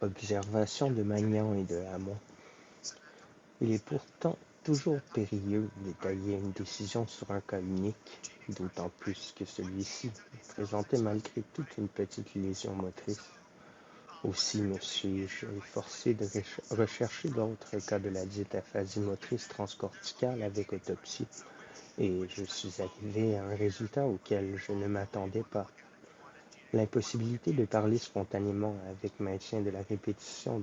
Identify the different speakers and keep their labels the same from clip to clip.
Speaker 1: Observation de Magnan et de Hamon. Il est pourtant toujours périlleux d'étayer une décision sur un cas unique, d'autant plus que celui-ci présentait malgré tout une petite lésion motrice. Aussi me suis-je efforcé de rechercher d'autres cas de la dite aphasie motrice transcorticale avec autopsie, et je suis arrivé à un résultat auquel je ne m'attendais pas. L'impossibilité de parler spontanément avec maintien de la répétition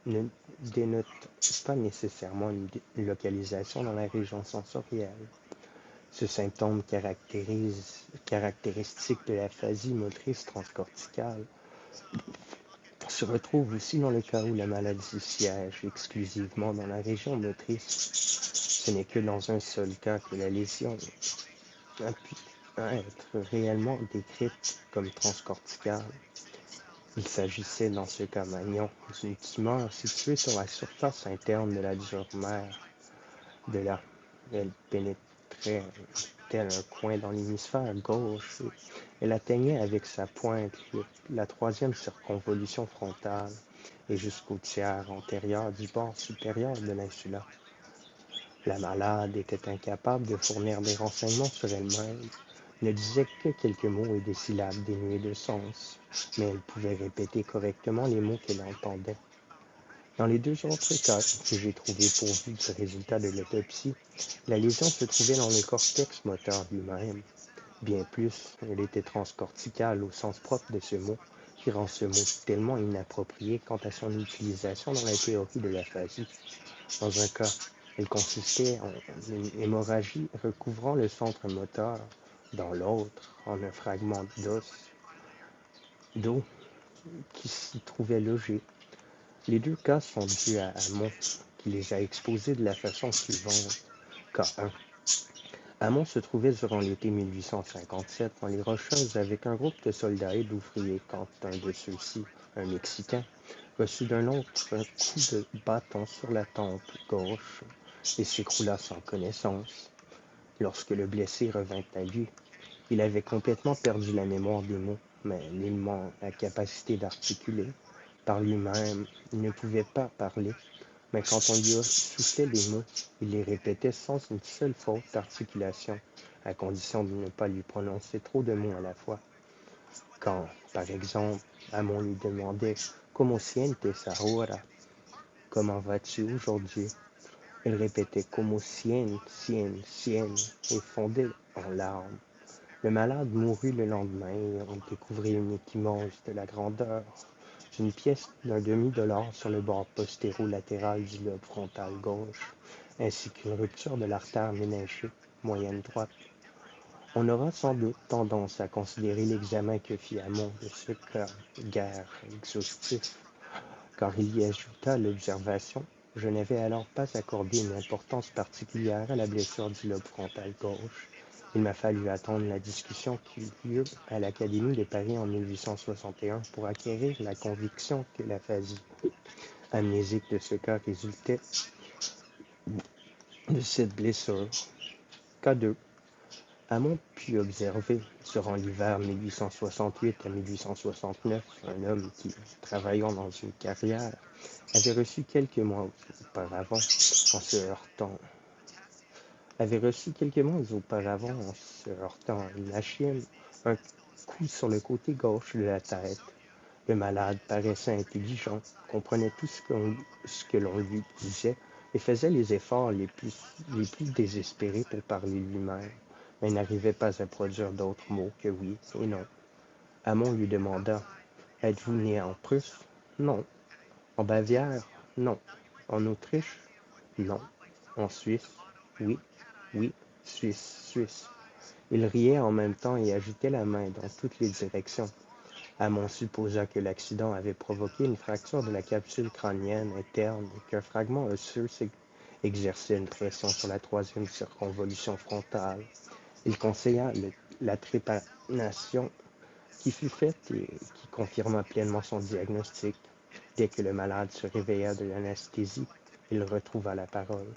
Speaker 1: ne dénote pas nécessairement une localisation dans la région sensorielle. Ce symptôme caractéristique de l'aphasie motrice transcorticale se retrouve aussi dans le cas où la maladie siège exclusivement dans la région motrice. Ce n'est que dans un seul cas que la lésion a pu être réellement décrite comme transcorticale. Il s'agissait dans ce cas Magnon d'une tumeur située sur la surface interne de la dure mère. De là, elle pénétrait tel un coin dans l'hémisphère gauche et elle atteignait avec sa pointe la troisième circonvolution frontale et jusqu'au tiers antérieur du bord supérieur de l'insula. La malade était incapable de fournir des renseignements sur elle-même, ne disait que quelques mots et des syllabes dénuées de sens, mais elle pouvait répéter correctement les mots qu'elle entendait. Dans les deux autres cas que j'ai trouvés pourvus du résultat de l'autopsie, la lésion se trouvait dans le cortex moteur lui-même. Bien plus, elle était transcorticale au sens propre de ce mot, qui rend ce mot tellement inapproprié quant à son utilisation dans la théorie de l'aphasie. Dans un cas, elle consistait en une hémorragie recouvrant le centre moteur, dans l'autre, en un fragment d'eau qui s'y trouvait logé. Les deux cas sont dus à Hamon, qui les a exposés de la façon suivante. Cas 1. Hamon se trouvait durant l'été 1857 dans les Rocheuses avec un groupe de soldats et d'ouvriers quand un de ceux-ci, un Mexicain, reçut d'un autre un coup de bâton sur la tempe gauche et s'écroula sans connaissance. Lorsque le blessé revint à lui, il avait complètement perdu la mémoire des mots, mais nullement la capacité d'articuler. Par lui-même, il ne pouvait pas parler, mais quand on lui soufflait les mots, il les répétait sans une seule faute d'articulation, à condition de ne pas lui prononcer trop de mots à la fois. Quand, par exemple, Hamon lui demandait « Como sientes ahora » Comment vas-tu aujourd'hui? Il répétait « Como sien, et fondait en larmes. Le malade mourut le lendemain et on découvrit une échymose de la grandeur d'une pièce d'un demi-dollar sur le bord postéro-latéral du lobe frontal gauche, ainsi qu'une rupture de l'artère méningée moyenne droite. On aura sans doute tendance à considérer l'examen que fit Hamon de ce cas guère exhaustif, car il y ajouta l'observation. Je n'avais alors pas accordé une importance particulière à la blessure du lobe frontal gauche. Il m'a fallu attendre la discussion qui eut lieu à l'Académie de Paris en 1861 pour acquérir la conviction que l'aphasie amnésique de ce cas résultait de cette blessure. Cas 2. Hamon put observer, durant l'hiver 1868 à 1869, un homme qui, travaillant dans une carrière, avait reçu quelques mois auparavant en se heurtant à une machine, un coup sur le côté gauche de la tête. Le malade paraissait intelligent, comprenait tout ce que l'on lui disait et faisait les efforts les plus désespérés pour parler lui-même, mais n'arrivait pas à produire d'autres mots que oui et non. Hamon lui demanda « Êtes-vous né en Prusse? »« Non. »« En Bavière? »« Non. »« En Autriche? »« Non. »« En Suisse? »« Oui. »« Oui. »« Suisse. » Il riait en même temps et agitait la main dans toutes les directions. Hamon supposa que l'accident avait provoqué une fracture de la capsule crânienne interne et qu'un fragment osseux exerçait une pression sur la troisième circonvolution frontale. Il conseilla la trépanation qui fut faite et qui confirma pleinement son diagnostic. Dès que le malade se réveilla de l'anesthésie, il retrouva la parole.